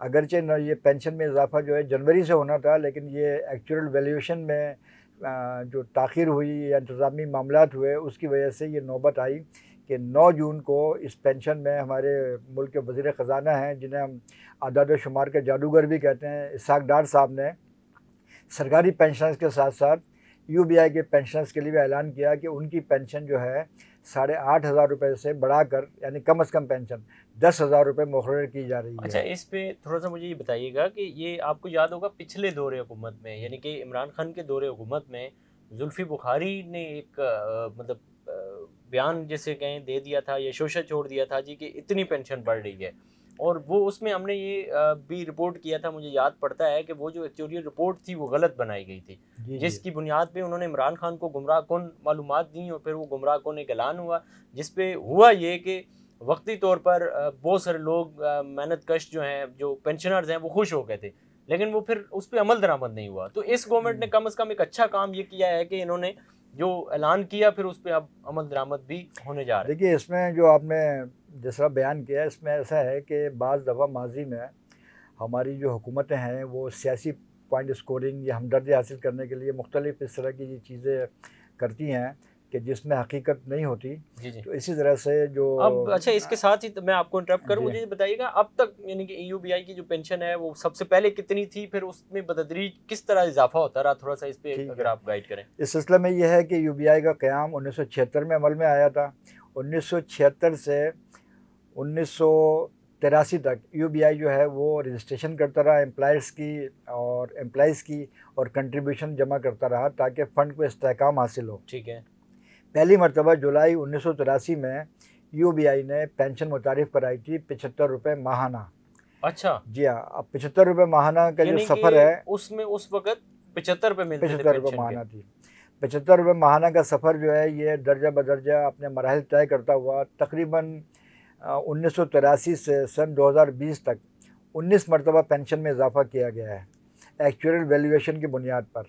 اگرچہ یہ پینشن میں اضافہ جو ہے جنوری سے ہونا تھا، لیکن یہ ایکچوئل ویلیویشن میں جو تاخیر ہوئی یا انتظامی معاملات ہوئے اس کی وجہ سے یہ نوبت آئی کہ 9 جون کو اس پینشن میں ہمارے ملک کے وزیر خزانہ ہیں، جنہیں ہم اعداد و شمار کے جادوگر بھی کہتے ہیں، اسحاق ڈار صاحب نے سرکاری پینشنرز کے ساتھ ساتھ یو بی آئی کے پینشنرز کے لیے بھی اعلان کیا کہ ان کی پینشن جو ہے 8,500 روپے سے بڑھا کر، یعنی کم از کم پینشن 10,000 روپے مقرر کی جا رہی ہے۔ اچھا، اس پہ تھوڑا سا مجھے یہ بتائیے گا کہ یہ آپ کو یاد ہوگا پچھلے دور حکومت میں، یعنی کہ عمران خان کے دور حکومت میں زلفی بخاری نے ایک مطلب بیان جیسے کہیں دے دیا تھا یا شوشہ چھوڑ دیا تھا جی کہ اتنی پینشن بڑھ رہی ہے، اور وہ اس میں ہم نے یہ بھی رپورٹ کیا تھا، مجھے یاد پڑتا ہے کہ وہ جو ایکچولی رپورٹ تھی وہ غلط بنائی گئی تھی، جس کی بنیاد پہ انہوں نے عمران خان کو گمراہ کن معلومات دیں اور پھر وہ گمراہ کن ایک اعلان ہوا، جس پہ ہوا یہ کہ وقتی طور پر بہت سارے لوگ محنت کش جو ہیں، جو پینشنرز ہیں، وہ خوش ہو گئے تھے، لیکن وہ پھر اس پہ عمل درآمد نہیں ہوا۔ تو اس گورنمنٹ نے کم از کم ایک اچھا کام یہ کیا ہے کہ انہوں نے جو اعلان کیا پھر اس پہ اب عمل درآمد بھی ہونے جا رہا ہے۔ دیکھیے، اس میں جو آپ نے جس طرح بیان کیا، اس میں ایسا ہے کہ بعض دفعہ ماضی میں ہماری جو حکومتیں ہیں وہ سیاسی پوائنٹ اسکورنگ یا ہمدردی حاصل کرنے کے لیے مختلف اس طرح کی چیزیں کرتی ہیں کہ جس میں حقیقت نہیں ہوتی۔ تو اسی طرح سے جو اب اچھا، اس کے ساتھ ہی میں آپ کو انٹرپٹ کروں، مجھے بتائیے گا اب تک یعنی کہ یو بی آئی کی جو پینشن ہے وہ سب سے پہلے کتنی تھی، پھر اس میں بتدریج کس طرح اضافہ ہوتا رہا، تھوڑا سا اس پہ اگر آپ گائیڈ کریں۔ اس سلسلے میں یہ ہے کہ یو بی آئی کا قیام 1976 میں عمل میں آیا تھا۔ 1976 سے 1983 تک یو بی آئی جو ہے وہ رجسٹریشن کرتا رہا امپلائیز کی اور کنٹریبیوشن جمع کرتا رہا تاکہ فنڈ کو استحکام حاصل ہو۔ ٹھیک ہے۔ پہلی مرتبہ جولائی 1983 میں یو بی آئی نے پینشن متعارف کرائی تھی 75 روپے ماہانہ۔ اچھا جی ہاں، اب 75 روپے ماہانہ کا جو سفر ہے اس میں اس وقت 75 روپے ملتے تھے، 75 روپے ماہانہ تھی۔ 75 روپے ماہانہ کا سفر جو ہے یہ درجہ بدرجہ اپنے مراحل طے کرتا ہوا تقریباً 1983 سے سن 2020 تک 19 مرتبہ پینشن میں اضافہ کیا گیا ہے ایکچوئل ویلیویشن کی بنیاد پر۔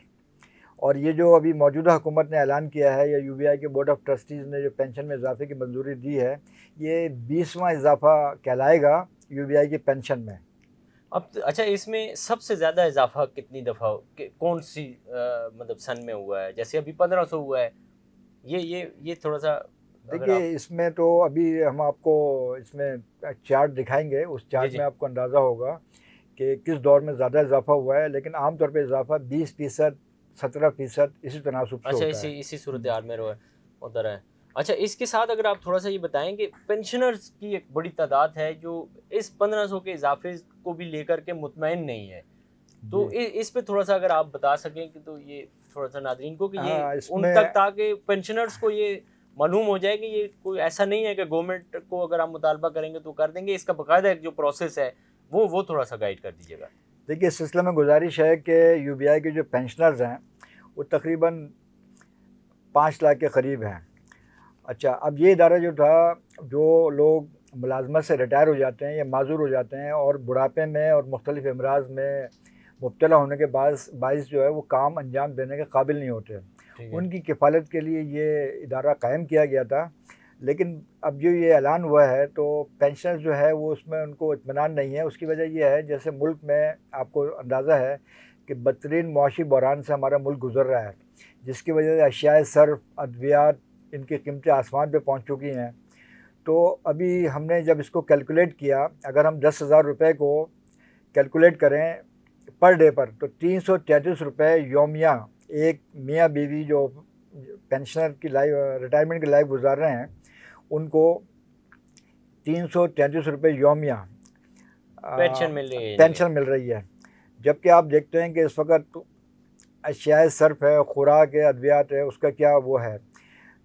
اور یہ جو ابھی موجودہ حکومت نے اعلان کیا ہے یا یو بی آئی کے بورڈ آف ٹرسٹیز نے جو پینشن میں اضافے کی منظوری دی ہے، یہ 20واں اضافہ کہلائے گا یو بی آئی کی پینشن میں۔ اب اچھا، اس میں سب سے زیادہ اضافہ کتنی دفعہ کون سی مطلب سن میں ہوا ہے؟ جیسے ابھی 1500 ہوا ہے، یہ تھوڑا سا دیکھیے، اس میں تو ابھی ہم آپ کو اس میں چارٹ دکھائیں گے، اس چارٹ میں آپ کو اندازہ ہوگا کہ کس دور میں زیادہ اضافہ ہوا ہے، لیکن عام طور پہ اضافہ 20%، 17% اسی تناسب سے ہوتا ہے۔ اچھا، اسی صورتحال میں ادھر ہے۔ اچھا، اس کے ساتھ اگر آپ تھوڑا سا یہ بتائیں کہ پینشنرز کی ایک بڑی تعداد ہے جو اس 1500 کے اضافے کو بھی لے کر کے مطمئن نہیں ہے، تو اس پہ تھوڑا سا اگر آپ بتا سکیں کہ تو یہ تھوڑا سا ناظرین کو کہ یہ ان تک تاکہ پینشنرز کو یہ معلوم ہو جائے کہ یہ کوئی ایسا نہیں ہے کہ گورنمنٹ کو اگر آپ مطالبہ کریں گے تو کر دیں گے، اس کا باقاعدہ ایک جو پروسیس ہے وہ تھوڑا سا گائیڈ کر دیجیے گا۔ دیکھیے، اس سلسلے میں گزارش ہے کہ یو بی آئی کے جو پینشنرز ہیں وہ تقریباً 5 لاکھ کے قریب ہیں۔ اچھا، اب یہ ادارہ جو تھا، جو لوگ ملازمت سے ریٹائر ہو جاتے ہیں یا معذور ہو جاتے ہیں اور بڑھاپے میں اور مختلف امراض میں مبتلا ہونے کے باعث جو ہے وہ کام انجام دینے کے قابل نہیں ہوتے، ان کی کفالت کے لیے یہ ادارہ قائم کیا گیا تھا۔ لیکن اب جو یہ اعلان ہوا ہے تو پینشنر جو ہے وہ اس میں ان کو اطمینان نہیں ہے۔ اس کی وجہ یہ ہے جیسے ملک میں آپ کو اندازہ ہے کہ بدترین معاشی بحران سے ہمارا ملک گزر رہا ہے، جس کی وجہ سے اشیاء صرف، ادویات، ان کی قیمتیں آسمان پہ پہنچ چکی ہیں۔ تو ابھی ہم نے جب اس کو کیلکولیٹ کیا، اگر ہم 10,000 روپے کو کیلکولیٹ کریں پر ڈے پر، تو 333 روپے یومیہ ایک میاں بیوی جو پینشنر کی ریٹائرمنٹ کی لائف گزار رہے ہیں ان کو 333 روپے یومیہ پینشن مل رہی ہے، جبکہ آپ دیکھتے ہیں کہ اس وقت اشیاء صرف ہے، خوراک ہے، ادویات ہے، اس کا کیا وہ ہے۔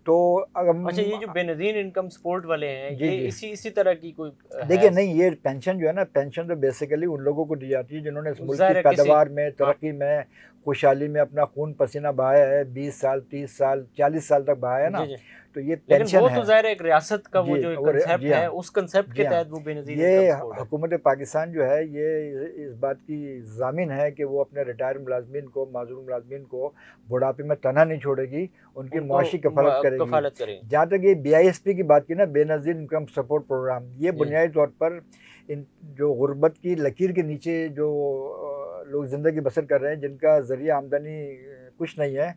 تو اچھا، یہ جو بے نظیر انکم سپورٹ والے ہیں، یہ اسی طرح کی کوئی دیکھیے نہیں، یہ پینشن جو ہے نا، پینشن تو بیسیکلی ان لوگوں کو دی جاتی ہے جنہوں نے اس ملک کی پیداوار میں، ترقی میں، خوشحالی میں اپنا خون پسینہ بہایا ہے، 20 سال، 30 سال، 40 سال تک بہایا ہے نا، تو یہ پینشن ہے۔ وہ تو ظاہر ایک ریاست کا وہ جو کنسیپٹ ہے، اس کنسیپٹ کے تحت وہ بے نظیر یہ حکومت پاکستان جو ہے یہ اس بات کی ضامن ہے کہ وہ اپنے ریٹائر ملازمین کو، معذور ملازمین کو بڑھاپے میں تنہا نہیں چھوڑے گی، ان کی معاشی کفالت کرے گی۔ جہاں تک یہ BISP کی بات کی نا، بے نظیر انکم سپورٹ پروگرام، یہ بنیادی طور پر ان جو غربت کی لکیر کے نیچے جو لوگ زندگی بسر کر رہے ہیں، جن کا ذریعہ آمدنی کچھ نہیں ہے،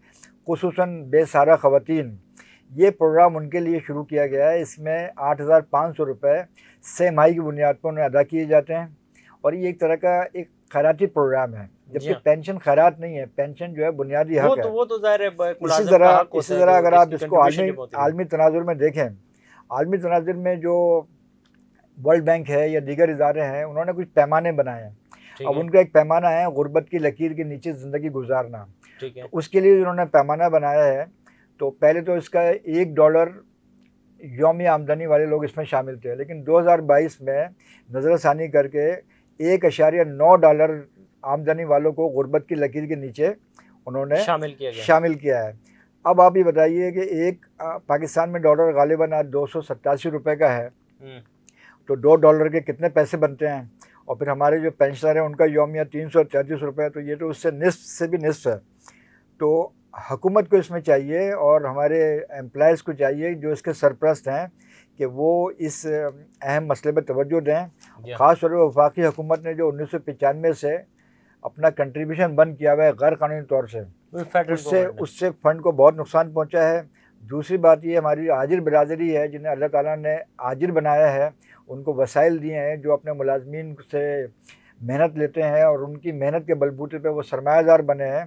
خصوصاً بے سہارا خواتین، یہ پروگرام ان کے لیے شروع کیا گیا ہے۔ اس میں 8,500 روپے سہ ماہی کی بنیاد پر انہیں ادا کیے جاتے ہیں، اور یہ ایک طرح کا ایک خیراتی پروگرام ہے، جبکہ پینشن خیرات نہیں ہے، پینشن جو ہے بنیادی حق ہے۔ وہ تو ظاہر ہے اسی طرح اگر آپ اس کو عالمی تناظر میں دیکھیں، عالمی تناظر میں جو ورلڈ بینک ہے یا دیگر ادارے ہیں، انہوں نے کچھ پیمانے بنائے ہیں۔ اب ان کا ایک پیمانہ ہے غربت کی لکیر کے نیچے زندگی گزارنا، اس کے لیے انہوں نے پیمانہ بنایا ہے۔ تو پہلے تو اس کا $1 یومی آمدنی والے لوگ اس میں شامل تھے، لیکن 2022 میں نظر ثانی کر کے $1.9 آمدنی والوں کو غربت کی لکیر کے نیچے انہوں نے شامل کیا ہے۔ اب آپ یہ بتائیے کہ ایک پاکستان میں ڈالر غالباً آج 287 روپے کا ہے، تو $2 کے کتنے پیسے بنتے ہیں؟ اور پھر ہمارے جو پینشنر ہیں ان کا یومیہ 333 روپے ہے، تو یہ تو اس سے نصف سے بھی نصف ہے۔ تو حکومت کو اس میں چاہیے اور ہمارے امپلائز کو چاہیے جو اس کے سرپرست ہیں کہ وہ اس اہم مسئلے پہ توجہ دیں۔ خاص طور پر وفاقی حکومت نے جو 1995 سے اپنا کنٹریبیوشن بند کیا ہوا ہے غیر قانونی طور سے، اس سے فنڈ کو بہت نقصان پہنچا ہے۔ دوسری بات یہ ہماری عاجر برادری ہے، جنہیں اللہ تعالیٰ نے عاجر بنایا ہے، ان کو وسائل دیے ہیں، جو اپنے ملازمین سے محنت لیتے ہیں اور ان کی محنت کے بلبوتے پہ وہ سرمایہ دار بنے ہیں،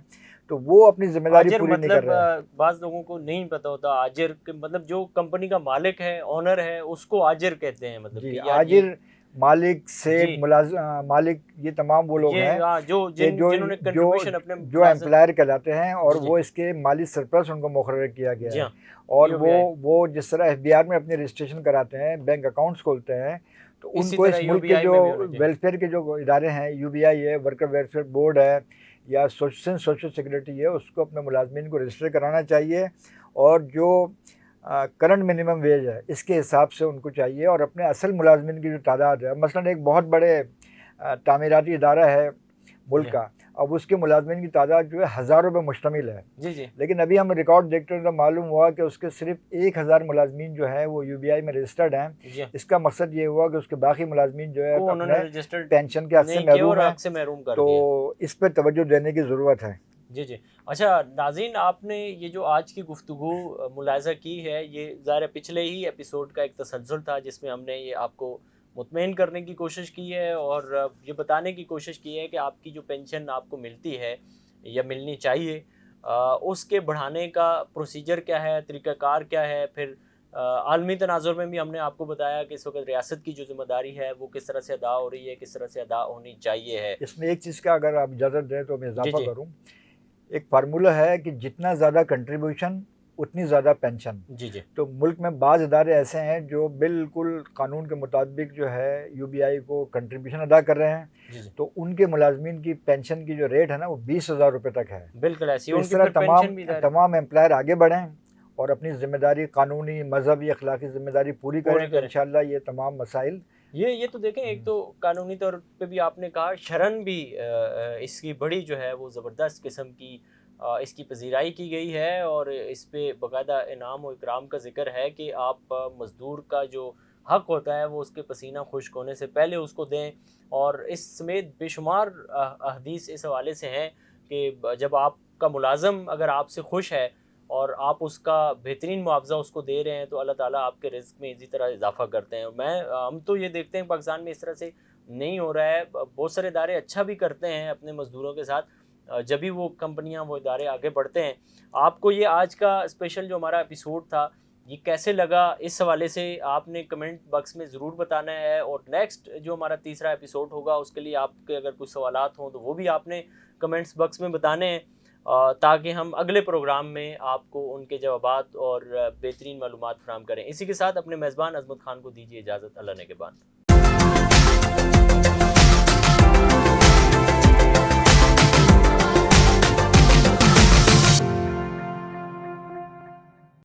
تو وہ اپنی ذمہ داری پوری نہیں کر رہے ہیں۔ بعض لوگوں کو نہیں پتہ ہوتا عاجر مطلب جو کمپنی کا مالک ہے، اونر ہے، اس کو عاجر کہتے ہیں۔ مطلب جی، عاجر، مالک، سیٹ، مالک، یہ تمام وہ لوگ ہیں جو امپلائر کہلاتے ہیں، اور وہ اس کے مالی سرپرست ان کو مقرر کیا گیا ہے۔ اور وہ جس طرح FBR میں اپنی رجسٹریشن کراتے ہیں، بینک اکاؤنٹس کھولتے ہیں، تو ان کو اس ملک کے جو ویلفیئر کے جو ادارے ہیں، UBI ہے، ورکر ویلفیئر بورڈ ہے، یا سوشل سیکورٹی ہے، اس کو اپنے ملازمین کو رجسٹر کرانا چاہیے، اور جو کرنٹ منیمم ویج ہے اس کے حساب سے ان کو چاہیے، اور اپنے اصل ملازمین کی جو تعداد ہے، مثلاً ایک بہت بڑے تعمیراتی ادارہ ہے ملک کا، اب اس کے ملازمین کی تعداد جو ہے ہزاروں پہ مشتمل ہے، لیکن ابھی ہم ریکارڈ دیکھتے ہیں تو معلوم ہوا کہ اس کے صرف 1000 ملازمین جو ہیں وہ UBI میں رجسٹرڈ ہیں۔ اس کا مقصد یہ ہوا کہ اس کے باقی ملازمین جو ہے اپنے پینشن کے حق سے محروم ہیں، تو اس پہ توجہ دینے کی ضرورت ہے۔ جی اچھا ناظرین، آپ نے یہ جو آج کی گفتگو ملاحظہ کی ہے، یہ ظاہر پچھلے ہی ایپیسوڈ کا ایک تسلسل تھا، جس میں ہم نے یہ آپ کو مطمئن کرنے کی کوشش کی ہے اور یہ بتانے کی کوشش کی ہے کہ آپ کی جو پینشن آپ کو ملتی ہے یا ملنی چاہیے، اس کے بڑھانے کا پروسیجر کیا ہے، طریقہ کار کیا ہے۔ پھر عالمی تناظر میں بھی ہم نے آپ کو بتایا کہ اس وقت ریاست کی جو ذمہ داری ہے وہ کس طرح سے ادا ہو رہی ہے، کس طرح سے ادا ہونی چاہیے ہے۔ اس میں ایک چیز کا اگر آپ اجازت دیں تو میں اضافہ کروں، ایک فارمولہ ہے کہ جتنا زیادہ کنٹریبیوشن اتنی زیادہ پینشن۔ تو ملک میں بعض ادارے ایسے ہیں جو بالکل قانون کے مطابق جو ہے UBI کو کنٹریبیوشن ادا کر رہے ہیں، تو ان کے ملازمین کی پینشن کی جو ریٹ ہے نا وہ 20,000 روپے تک ہے۔ بالکل ایسی اس طرح تمام امپلائر آگے بڑھیں اور اپنی ذمہ داری، قانونی، مذہبی، اخلاقی ذمہ داری پوری کریں، تو انشاءاللہ یہ تمام مسائل یہ تو دیکھیں، ایک تو قانونی طور پہ بھی آپ نے کہا، شرعاً بھی اس کی بڑی جو ہے وہ زبردست قسم کی اس کی پذیرائی کی گئی ہے، اور اس پہ باقاعدہ انعام و اکرام کا ذکر ہے کہ آپ مزدور کا جو حق ہوتا ہے وہ اس کے پسینہ خشک ہونے سے پہلے اس کو دیں، اور اس سمیت بے شمار احادیث اس حوالے سے ہیں کہ جب آپ کا ملازم اگر آپ سے خوش ہے اور آپ اس کا بہترین معاوضہ اس کو دے رہے ہیں تو اللہ تعالیٰ آپ کے رزق میں اسی طرح اضافہ کرتے ہیں۔ ہم تو یہ دیکھتے ہیں پاکستان میں اس طرح سے نہیں ہو رہا ہے، بہت سارے ادارے اچھا بھی کرتے ہیں اپنے مزدوروں کے ساتھ، جب بھی وہ کمپنیاں، وہ ادارے آگے بڑھتے ہیں۔ آپ کو یہ آج کا اسپیشل جو ہمارا ایپیسوڈ تھا یہ کیسے لگا، اس حوالے سے آپ نے کمنٹ باکس میں ضرور بتانا ہے، اور نیکسٹ جو ہمارا تیسرا ایپیسوڈ ہوگا اس کے لیے آپ کے اگر کچھ سوالات ہوں تو وہ بھی آپ نے کمنٹس باکس میں بتانے ہیں، تاکہ ہم اگلے پروگرام میں آپ کو ان کے جوابات اور بہترین معلومات فراہم کریں۔ اسی کے ساتھ اپنے میزبان عظمت خان کو دیجیے اجازت، اللہ نگہبان۔